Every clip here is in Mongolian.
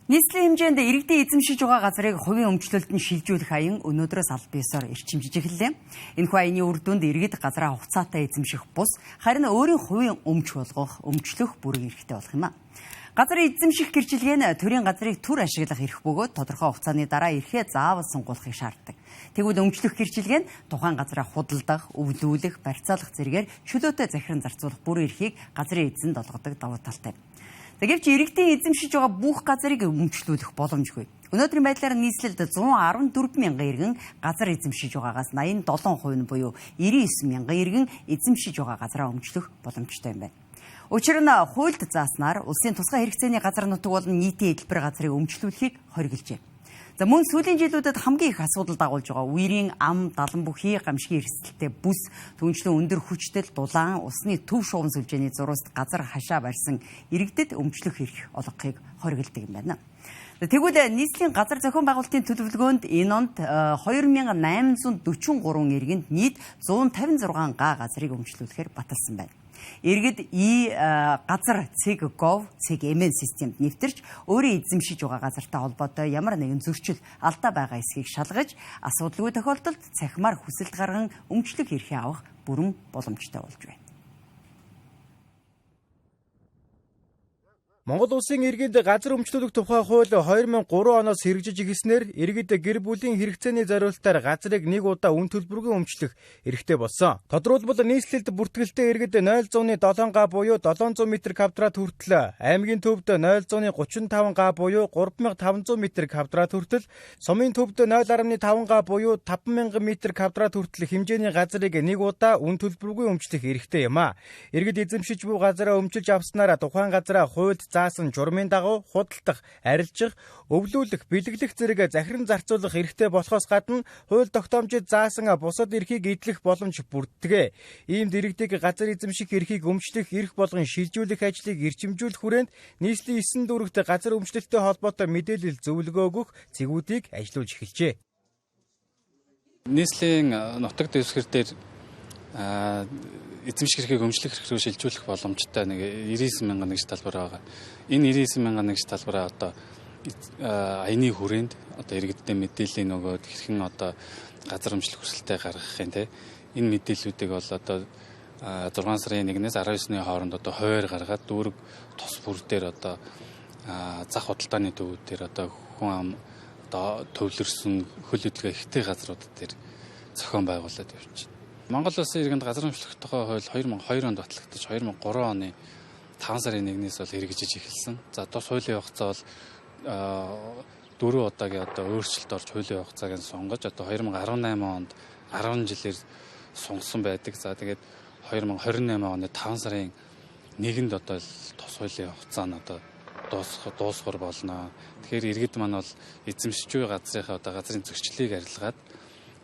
Нийслэлийн хэмжээнд иргэдийн эзэмшиж байгаа газрыг хувийн өмчлөлд нь шилжүүлэх аян өнөөдрөөс аль биесээр эрчимжиж эхэллээ. Энэхүү аяны үр дүнд иргэд газраа хугацаатай эзэмших бус харин өөрийн хувийн өмч болгох, өмчлөх бүрэн эрхтэй болох юм а. Газрын эзэмших гэрчилгээ нь төрийн газрыг түр ашиглах эрх бөгөөд тодорхой хугацааны дараа эрхээ заавал сонгуулахыг шаарддаг. Тэгвэл өмчлөх гэрчилгээ нь тухайн газраа худалдах, өвлүүлэх, барьцаалах зэргээр чөлөөтэй захиран зарцуулах бүрэн эрхийг газрын эзэнд олгодог давуу талтай. Гэвч иргэдийн эзэмшиж байгаа бүх газрыг өмчлүүлэх боломжгүй. Өнөөдрийн байдлаар нийслэлд 114 мянган иргэн газар эзэмшиж байгаагаас 87% нь буюу 99 мянган иргэн эзэмшиж байгаа газраа өмчлөх боломжтой юм байна. Учир нь хуульд зааснаар улсын тусгай хэрэгцээний газар нутаг болон нийтийн эдэлбэр газрыг өмчлүүлэхийг хориглжээ. Мөн сүүлийн жилүүдэд хамгийн их асуудал дагуулж байгаа үерийн ам, далан бүхий гамшигын эрсдэлтэй бүс, түнчлэн өндөр хүчтэй дулаан, усны төв шугам сүлжээний зурууст газар хашаа барьсан иргэдэд өмчлөх эрх олгохыг хориглодог юм байна. Тэгвэл нийслэлийн газар зохион байгуулалтын төлөвлөгөөнд энэ онд 2843 иргэнд нийт 156 га газрыг өмчлүүлэхээр баталсан байна. Иргэд газар цэг.gov.cg системд нэвтэрч өөрийн эзэмшиж байгаа газартай холбоотой ямар нэгэн зөрчил алдаа байгаа эсхийг шалгаж асуудалгүй тохиолдолд цахимаар хүсэлт гарган өмчлөх эрхээ авах бүрэн боломжтой болж байна. Монгол улсын иргэд газар өмчлүүлэх тухай хууль 2003 оноос хэрэгжиж эхэлснээр иргэд гэр бүлийн хэрэгцээний зориулалтаар газрыг нэг удаа үн төлбөргүй өмчлөх эрхтэй болсон. Тодорхойлбол нийслэлд бүртгэлтэй иргэд 0.7 га буюу 700 м2 хүртэл, аймгийн төвд 0.35 га буюу 3500 м2 хүртэл, сумын төвд 0.5 га буюу 5000 м2 хүртэл хэмжээний газрыг нэг удаа үн төлбөргүй өмчлөх эрхтэй юм а. Иргэд эзэмшиж буй газараа өмчилж авснараа тухайн газараа хуульд заасан журмын дагуу худалдах, арилжих, өвлүүлэх, бэлэглэх зэрэг захиран зарцуулах эрхтэй болохоос гадна хууль тогтоомжид заасан бусад эрхийг эдлэх боломж бүрддэг. Иймд иргэдийг газар эзэмших эрхийг өмчлөх эрх болгон шилжүүлэх ажлыг эрчимжүүлэх хүрээнд нийслэлийн 9 дүүрэгт газар өмчлөлттэй холбоотой мэдээлэл зөвлөгөө өгөх цэгүүдийг ажиллуулж эхэлжээ. Нийслэлийн нутаг дэвсгэр дээр эзэмших эрхийг өмчлөх эрх рүү шилжүүлэх боломжтой 99 мянган нэгж талбар байгаа. Энэ 99 мянган нэгж талбараа одоо аяны хүрээнд одоо иргэдтэй мэдээллийн нөгөөд хэрхэн одоо газар өмчлөх хүсэлтээ гаргахын энэ мэдээллүүдийг бол одоо 6 сарын 1-ээс 19-ны хооронд одоо хуваар гаргаад дүүрэг тос бүр дээр одоо зах худалдааны төвүүд дээр одоо хүн ам одоо төвлөрсөн хөл хөдөлгөөн ихтэй газрууд дээр зохион байгуулад явж байна. Монгол улсын иргэнд газар өмчлөх тухай хууль 2002 онд батлагдаж 2003 оны 5 сарын 1-ээс бол хэрэгжиж эхэлсэн. За одоо хуулийн хугацаа бол 4 удаагийн одоо өөрчлөлт орж хуулийн хугацааг нь сонгож одоо 2018 онд 10 жилээр сунгасан байдаг. За тэгээд 2028 оны 5 сарын 1-нд одоо тус хуулийн хугацаа нь одоо дуусгар болно. Тэгэхээр иргэд маань бол эзэмшиж буй газрынхаа одоо газрын зөрчлийг арилгаад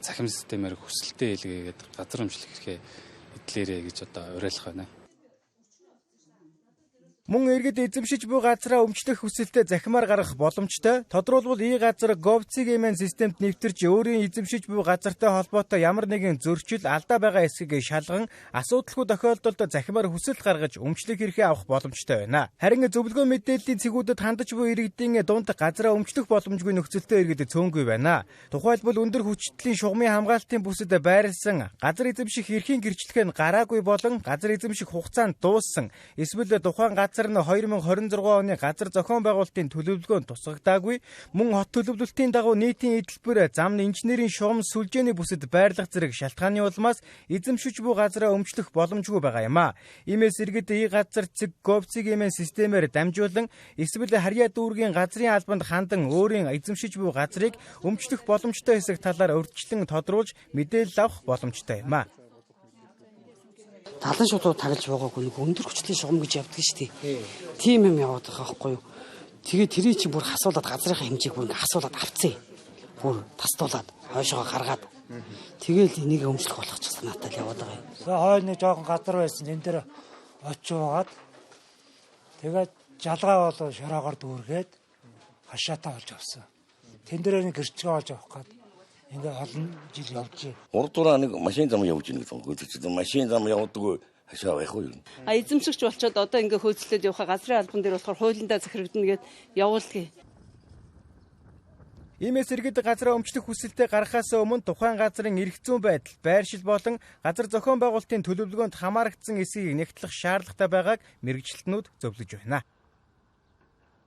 цахим системээр хүсэлтээ илгээгээд газар өмчлөх эрхээ эдлээрээ гэж одоо уриалах байна. Мөн иргэд эзэмшиж буй газраа өмчлөх хүсэлтэд захимаар гаргах боломжтой. Тодорхойлбол газар gov.cg системд нэвтэрч өөрийн эзэмшиж буй газартай холбоотой ямар нэгэн зөрчил алдаа байгаа эсхийг шалган асуудалгүй тохиолдолд захимаар хүсэлт гаргаж өмчлөх эрхээ авах боломжтой байна. Харин зөвлөгөө мэдээллийн цэгүүдэд хандаж буй иргэдийн дунд газраа өмчлөх боломжгүй нөхцөлтэй иргэд цөөнгүй байна. Тухайлбал өндөр хүчтэлийн шугамын хамгаалтын бүсэд байрласан газар эзэмших эрхийн гэрчлэх нь гараагүй болон газар эзэмших хугацаанд дууссан. Эсвэл тухайн газар нь 2026 оны газар зохион байгуулалтын төлөвлөгөөнд тусгагдаагүй, мөн хот төлөвлөлтийн дагуу нийтийн эдэлбэр зам инженерийн шугам сүлжээний бүсэд байрлах зэрэг шалтгааны улмаас эзэмшиж буй газраа өмчлөх боломжгүй байгаа юм а. Иймээс иргэд газар цэг.gov.cg системээр дамжуулан эсвэл харьяа дүүргийн газрын албанд хандан өөрийн эзэмшиж буй газрыг өмчлөх боломжтой хэсэг талаар урьдчилан тодруулж мэдээлэл авах боломжтой юм а. Талан шуудууд таглаж байгаагүй нэг өндөр хүчтэй шугам гэж явдаг шүү дээ. Тийм юм яваад байгаа байхгүй юу. Тэгээд тэрий чи бүр хасуулаад газрынхаа хэмжээг бүр ингээ хасуулаад авцээ. Бүр тастуулаад хойшоо гаргаад. Тэгээл энийг өмчлөх болох ч санаатай л яваад байгаа юм. Хойно нэг жоохон газар байсан. Тэн дээр очиугаад тэгээд жалгаа болоо шороогоор дүүргээд хашаатаа олж авсан. Тэн дээр нэг гэрчгээ олж авах гээд ингээ олон жил явжээ. Урдураа нэг машин зам явж ийн гэсэн үг. Машин зам явдаг хашаа байх уу юу? Эзэмшигч болчоод одоо ингээ хөөцлөд явах газрын албан дээр болохоор хуулиндаа захирагдана гэд явуулгий. Иймээс иргэд газраа өмчлөх хүсэлтэд гаргахаас өмнө тухайн газрын эрх зүйн байдал, байршил болон газар зохион байгуулалтын төлөвлөгөөнд хамаарагдсан эсэхийг нэгтлэх шаардлагатай байгааг мэргэжилтнүүд зөвлөж байна.